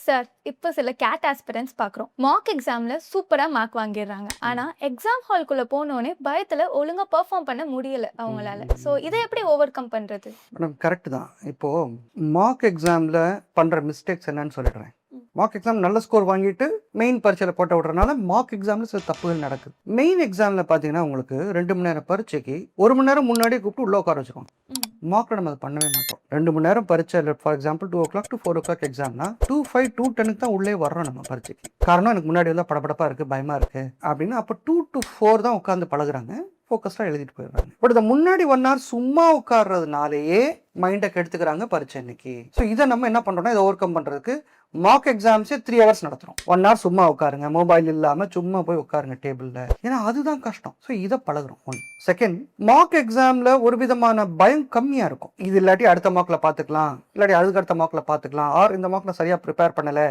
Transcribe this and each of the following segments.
Sir, இப்போ சில gate ஆஸ்பிரன்ட்ஸ் பார்க்குறோம். மாக் எக்ஸாம்ல சூப்பரா மார்க் வாங்கிடுறாங்க. ஆனா எக்ஸாம் ஹால்குள்ள போனோனே பயத்துல ஒழுங்கா பெர்ஃபார்ம் பண்ண முடியல அவங்களால. ஸோ இதை எப்படி ஓவர் கம் பண்றது? மேடம் கரெக்ட் தான். இப்போ மார்க் எக்ஸாம்ல பண்ற மிஸ்டேக்ஸ் என்னன்னு சொல்லிடுறேன். மார்க் எக்ஸாம் நல்ல ஸ்கோர் வாங்கிட்டு மெயின் பரீட்சையில் போட்ட விடுறதுனால மார்க் எக்ஸாம்ல சில தப்புகள் நடக்குது. மெயின் எக்ஸாம்ல பார்த்தீங்கன்னா உங்களுக்கு 2 மணி நேரம் பரீட்சைக்கு 1 மணி நேரம் முன்னாடியே கூப்பிட்டு உள்ள உட்கார வச்சுக்கோங்க. மார்க்ல நம்ம அதை பண்ணவே மாட்டோம். 2 மணி நேரம் பரீட்சை, for example 2 o'clock to 4 o'clock எக்ஸாம்னா 2:05 2:10 தான் உள்ளே வர்றோம் நம்ம பரீட்சைக்கு. காரணம் எனக்கு முன்னாடி வந்து படபடப்பா இருக்கு, பயமா இருக்கு அப்படின்னு. அப்போ 2 to 4 தான் உட்காந்து பழகுறாங்க, ஃபோக்கஸ்டாக எழுதிட்டு போயிடுறாங்க. பட் இந்த முன்னாடி 1 hour சும்மா உட்கார்றதுனாலேயே மைண்டை கெடுத்துக்கிறாங்க பரீட்சை இன்னைக்கு. ஸோ இதை நம்ம என்ன பண்ணுறோம்னா, இதை ஓவர் கம் பண்ணுறதுக்கு மார்க் எக்ஸாம்ஸே 3 hours நடத்துகிறோம். 1 hour சும்மா உட்காருங்க, மொபைல் இல்லாமல் சும்மா போய் உட்காருங்க டேபிளில். ஏன்னா அதுதான் கஷ்டம். ஸோ இதை பழகுறோம். 1 செகண்ட், மார்க் எக்ஸாமில் ஒரு விதமான பயம் கம்மியாக இருக்கும். இது இல்லாட்டி அடுத்த மார்க்கில் பார்த்துக்கலாம், இல்லாட்டி அதுக்கு அடுத்த மார்க்கில் பார்த்துக்கலாம், ஆர் இந்த மார்க்கில் சரியாக ப்ரிப்பேர் பண்ணலை,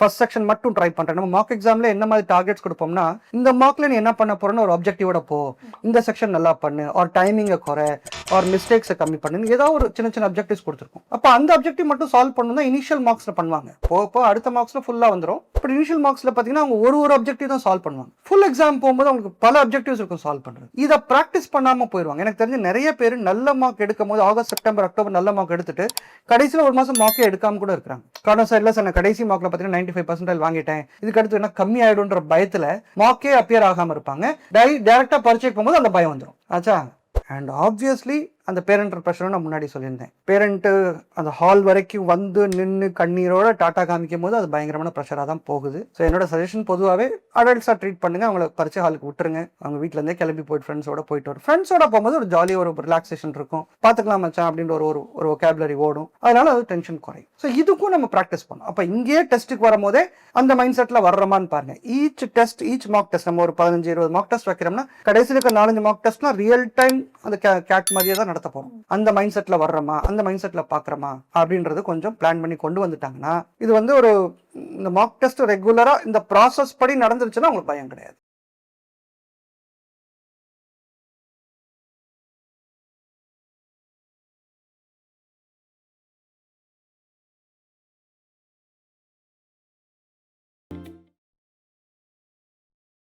ஃபர்ஸ்ட் செக்ஷன் மட்டும் ட்ரை பண்ணுறேன். நம்ம மார்க் எக்ஸாமில் என்ன மாதிரி டார்கெட்ஸ் கொடுப்போம்னா, இந்த மார்க்கில் நீ என்ன பண்ண போகிறேன்னு ஒரு ஆப்ஜெக்டிவோட போ, இந்த செக்ஷன் நல்லா பண்ணு, ஆர் டைமிங்கை குறை, ஆர் மிஸ்டேக்ஸை கம்மி பண்ணு, ஏதாவது ஒரு சின்ன சின்ன அப்ஜெக்டிவ்ஸ் கொடுத்துருக்கோம். அப்போ அந்த அப்ஜெக்டிவ் மட்டும் சால்வ் பண்ணணும் தான் இனிஷியல் மார்க்ஸில் பண்ணுவாங்க. இப்போ அடுத்த மார்க்ஸில் ஃபுல்லாக வந்துடும். பட் இனிஷியல் மார்க்ஸில் பார்த்தீங்கன்னா அவங்க ஒரு அப்ஜெக்டிவ் தான் சால்வ் பண்ணுவாங்க. ஃபுல் எக்ஸாம் போகும்போது அவங்களுக்கு பல அப்ஜெக்டிவ்ஸ் இருக்கும் சால்வ் பண்ணுறது. இதை ப்ராக்டிஸ் பண்ணாமல் போயிடுவாங்க. எனக்கு தெரிஞ்சு நிறைய பேர் நல்ல மார்க் எடுக்கும் போது ஆகஸ்ட், செப்டம்பர், அக்டோபர் நல்ல மார்க் எடுத்துட்டு கடைசியில் 1 மாதம் மார்க்கே எடுக்காம கூட இருக்கிறாங்க. காரணம் சார் இல்லை சார், நான் கடைசி மார்க்கில் பார்த்தீங்கன்னா 95% வாங்கிட்டேன், இதுக்கு அடுத்து என்ன கம்மி ஆயிடும்ன்ற பயத்தில் மார்க்கே அப்பியர் ஆகாமல் இருப்பாங்க. டேரெக்டாக பரீட்சைக்கு போகும்போது அந்த பயம் வந்துடும். ஆச்சா. அண்ட் ஆப்வியஸ்லி அந்த பேரண்ட் ப்ரெஷரும் நான் முன்னாடி சொல்லியிருந்தேன். பேரண்ட்டு அந்த ஹால் வரைக்கும் வந்து நின்று கண்ணீரோட டாட்டா காமிக்கும் போது அது பயங்கரமான ப்ரெஷராக தான் போகுது. ஸோ என்னோட சஜஷன் பொதுவாகவே அடல்ட்ஸாக ட்ரீட் பண்ணுங்க. அவங்கள பரீட்சை ஹாலுக்கு விட்டுருங்க. அவங்க வீட்டிலேருந்தே கிளம்பி போயிட்டு ஃப்ரெண்ட்ஸோட போயிட்டு வரும். ஃப்ரெண்ட்ஸோட போகும்போது ஒரு ஜாலியாக ஒரு ரிலாக்ஸேஷன் இருக்கும். பார்த்துக்கலாம் மச்சான் அப்படின்ற ஒரு ஒகேபுலரி ஓடும். அதனால அது டென்ஷன் குறையும். ஸோ இதுக்கும் நம்ம ப்ராக்டிஸ் பண்ணோம். அப்போ இங்கேயே டெஸ்ட்டுக்கு வரும்போதே அந்த மைண்ட் செட்டில் வர்றமான்னு பாருங்க. ஈச் மார்க் டெஸ்ட் நம்ம ஒரு 15-20 மார்க் டெஸ்ட் வைக்கிறோம்னா கடைசியில் இருக்க 4-5 மார்க் டெஸ்ட்னா ரியல் டைம் அந்த கேட் மாதிரியே தான் நடத்த போறோம். அந்த மைண்ட் செட்ல வர்றோமா, அந்த மைண்ட் செட்ல பாக்குறோமா அப்படின்றது கொஞ்சம் பிளான் பண்ணி கொண்டு வந்துட்டாங்கன்னா, இது வந்து ஒரு இந்த மார்க் டெஸ்ட் ரெகுலரா இந்த ப்ராசஸ் படி நடந்துருச்சுன்னா உங்களுக்கு பயம் கிடையாது.